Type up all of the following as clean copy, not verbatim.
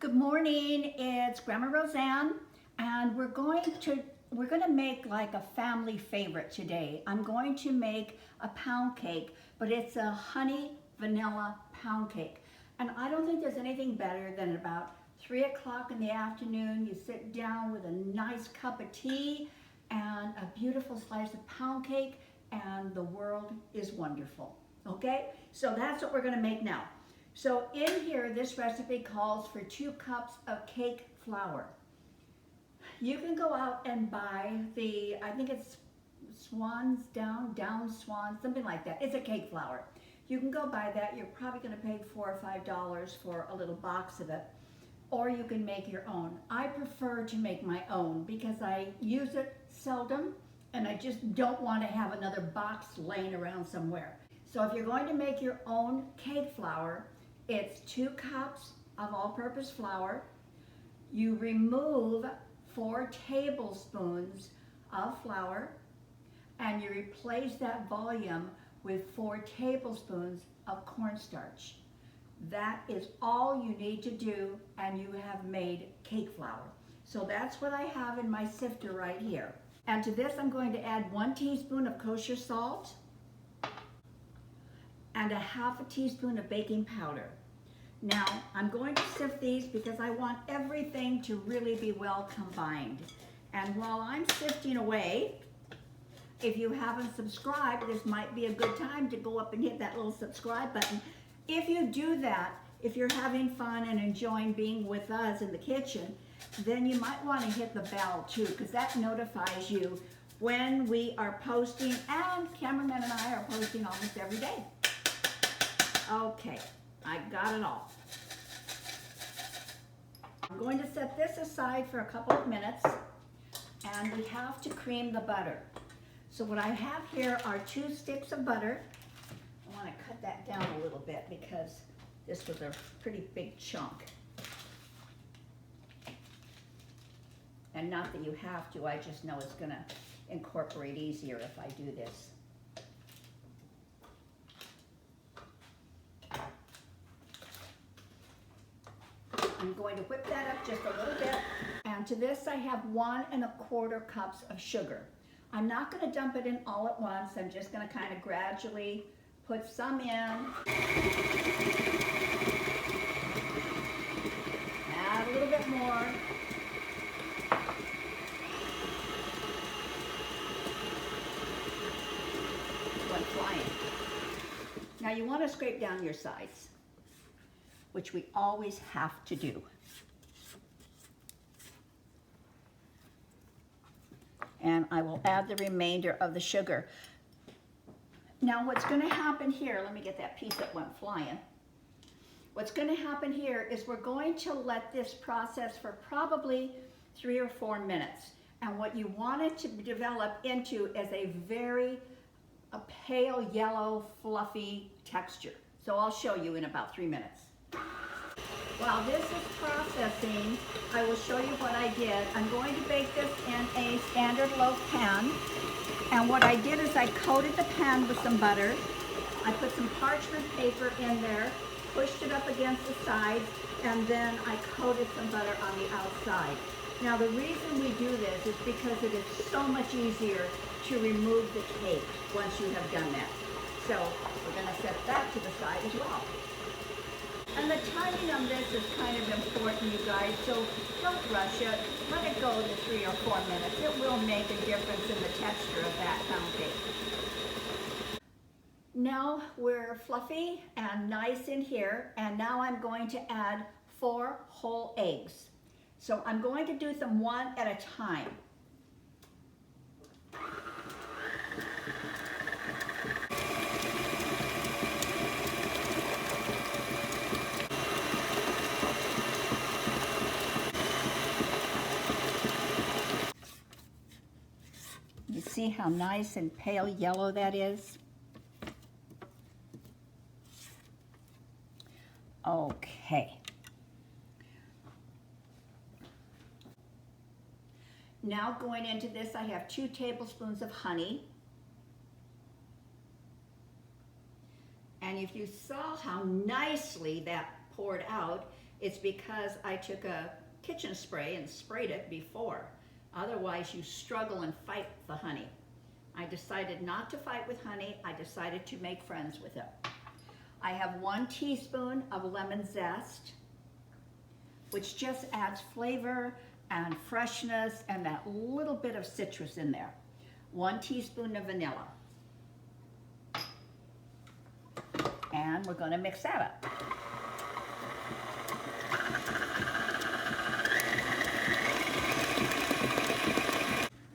Good morning, it's Grandma Roseanne, and we're going to make like a family favorite today. I'm going to make a pound cake, but it's a honey vanilla pound cake. And I don't think there's anything better than about 3 o'clock in the afternoon. You sit down with a nice cup of tea and a beautiful slice of pound cake, and the world is wonderful. Okay, so that's what we're going to make now. So in here, this recipe calls for 2 cups of cake flour. You can go out and buy I think it's Swans Down Swans, something like that. It's a cake flour. You can go buy that. You're probably going to pay $4 or $5 for a little box of it. Or you can make your own. I prefer to make my own because I use it seldom and I just don't want to have another box laying around somewhere. So if you're going to make your own cake flour, it's 2 cups of all-purpose flour. You remove 4 tablespoons of flour and you replace that volume with 4 tablespoons of cornstarch. That is all you need to do and you have made cake flour. So that's what I have in my sifter right here. And to this I'm going to add 1 teaspoon of kosher salt and ½ teaspoon of baking powder. Now, I'm going to sift these because I want everything to really be well combined. And while I'm sifting away, if you haven't subscribed, this might be a good time to go up and hit that little subscribe button. If you do that, if you're having fun and enjoying being with us in the kitchen, then you might want to hit the bell too, because that notifies you when we are posting, and cameraman and I are posting almost every day. Okay, I got it all. I'm going to set this aside for a couple of minutes, and we have to cream the butter. So what I have here are 2 sticks of butter. I want to cut that down a little bit because this was a pretty big chunk. And not that you have to, I just know it's going to incorporate easier if I do this. I'm going to whip that up just a little bit. And to this I have 1 1/4 cups of sugar. I'm not going to dump it in all at once. I'm just going to kind of gradually put some in. Add a little bit more. Went flying. Now you want to scrape down your sides, which we always have to do. And I will add the remainder of the sugar. Now what's going to happen here, let me get that piece that went flying. What's going to happen here is we're going to let this process for probably 3 or 4 minutes. And what you want it to develop into is a very pale yellow fluffy texture. So I'll show you in about 3 minutes. While this is processing, I will show you what I did. I'm going to bake this in a standard loaf pan. And what I did is I coated the pan with some butter. I put some parchment paper in there, pushed it up against the sides, and then I coated some butter on the outside. Now the reason we do this is because it is so much easier to remove the cake once you have done that. So we're going to set that to the side as well. And the timing on this is kind of important, you guys, so don't rush it. Let it go to 3 or 4 minutes. It will make a difference in the texture of that pound cake. Now we're fluffy and nice in here, and now I'm going to add 4 whole eggs. So I'm going to do them 1 at a time. You see how nice and pale yellow that is? Okay. Now going into this, I have 2 tablespoons of honey. And if you saw how nicely that poured out, it's because I took a kitchen spray and sprayed it before. Otherwise, you struggle and fight the honey. I decided not to fight with honey. I decided to make friends with it. I have 1 teaspoon of lemon zest, which just adds flavor and freshness and that little bit of citrus in there. 1 teaspoon of vanilla. And we're going to mix that up.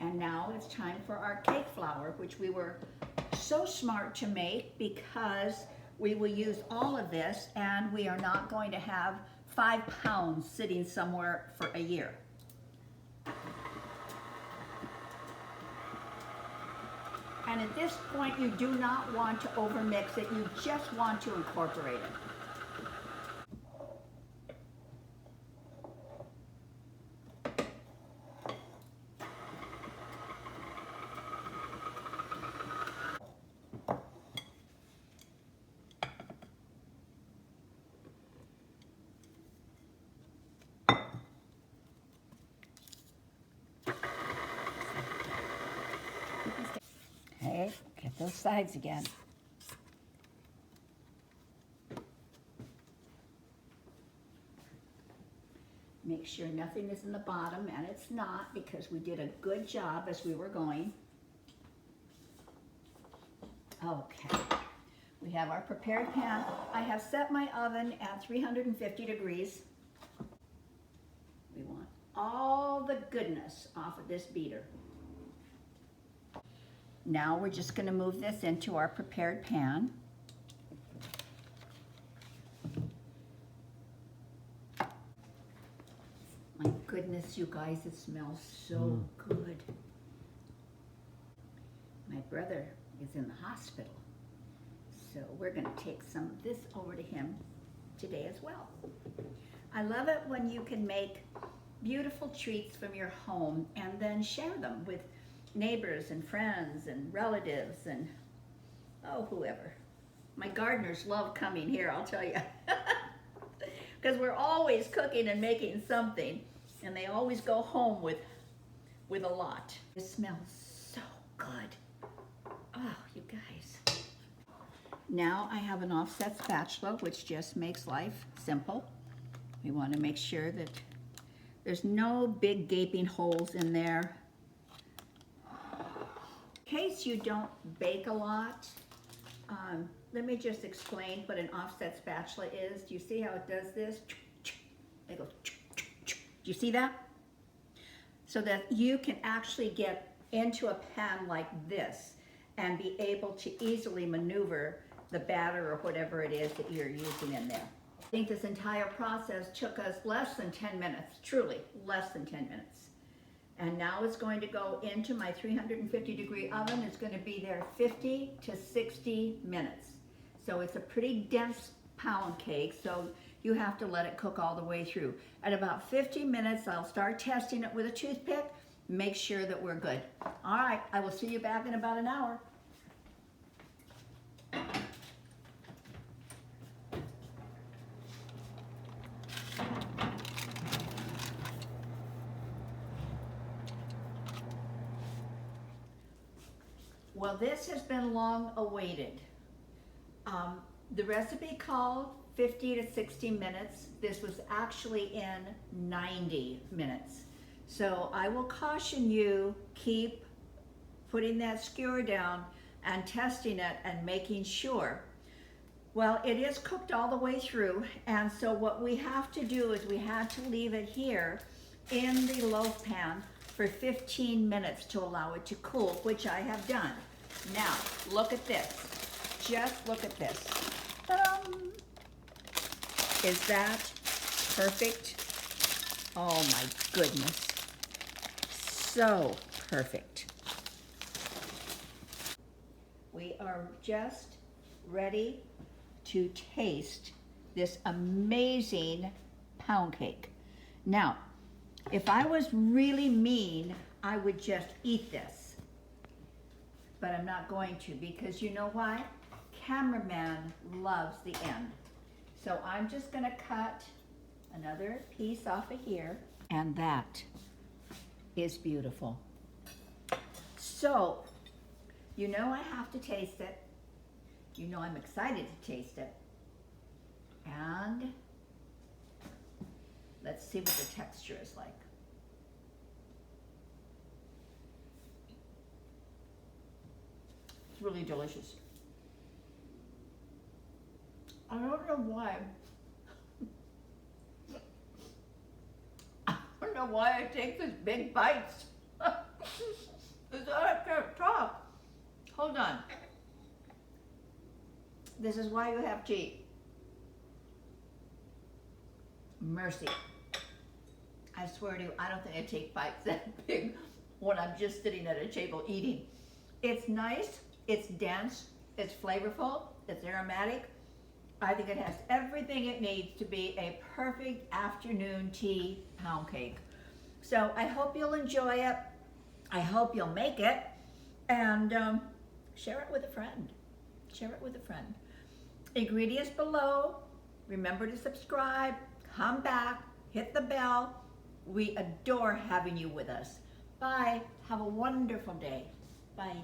And now it's time for our cake flour, which we were so smart to make because we will use all of this and we are not going to have 5 pounds sitting somewhere for a year. And at this point, you do not want to overmix it. You just want to incorporate it. Okay, get those sides again. Make sure nothing is in the bottom, and it's not because we did a good job as we were going. Okay, we have our prepared pan. I have set my oven at 350 degrees. We want all the goodness off of this beater. Now we're just going to move this into our prepared pan. My goodness, you guys, it smells so good. My brother is in the hospital, so we're going to take some of this over to him today as well. I love it when you can make beautiful treats from your home and then share them with neighbors and friends and relatives and whoever. My gardeners love coming here, I'll tell you, because we're always cooking and making something, and they always go home with a lot. It smells so good. Oh, you guys. Now I have an offset spatula, which just makes life simple. We want to make sure that there's no big gaping holes in there. In case you don't bake a lot, let me just explain what an offset spatula is. Do you see how it does this? It goes, do you see that? So that you can actually get into a pan like this and be able to easily maneuver the batter or whatever it is that you're using in there. I think this entire process took us less than 10 minutes, truly less than 10 minutes. And now it's going to go into my 350 degree oven. It's going to be there 50 to 60 minutes. So it's a pretty dense pound cake, so you have to let it cook all the way through. At about 50 minutes, I'll start testing it with a toothpick, make sure that we're good. All right, I will see you back in about an hour. Well, this has been long awaited. The recipe called 50 to 60 minutes. This was actually in 90 minutes. So I will caution you, keep putting that skewer down and testing it and making sure. Well, it is cooked all the way through, and so what we have to do is we have to leave it here in the loaf pan for 15 minutes to allow it to cool, which I have done. Now, look at this. Just look at this. Is that perfect? Oh my goodness. So perfect. We are just ready to taste this amazing pound cake. Now, if I was really mean, I would just eat this. But I'm not going to, because you know why? Cameraman loves the end. So I'm just gonna cut Another piece off of here. And that is beautiful. So, you know I have to taste it. You know I'm excited to taste it. And let's see what the texture is like. It's really delicious. I don't know why. I don't know why I take these big bites. Because I can't talk. Hold on. This is why you have to eat. Mercy. I swear to you, I don't think I take bites that big when I'm just sitting at a table eating. It's nice, it's dense, it's flavorful, it's aromatic. I think it has everything it needs to be a perfect afternoon tea pound cake. So I hope you'll enjoy it. I hope you'll make it and share it with a friend. Share it with a friend. Ingredients below. Remember to subscribe, come back, hit the bell. We adore having you with us. Bye. Have a wonderful day. Bye.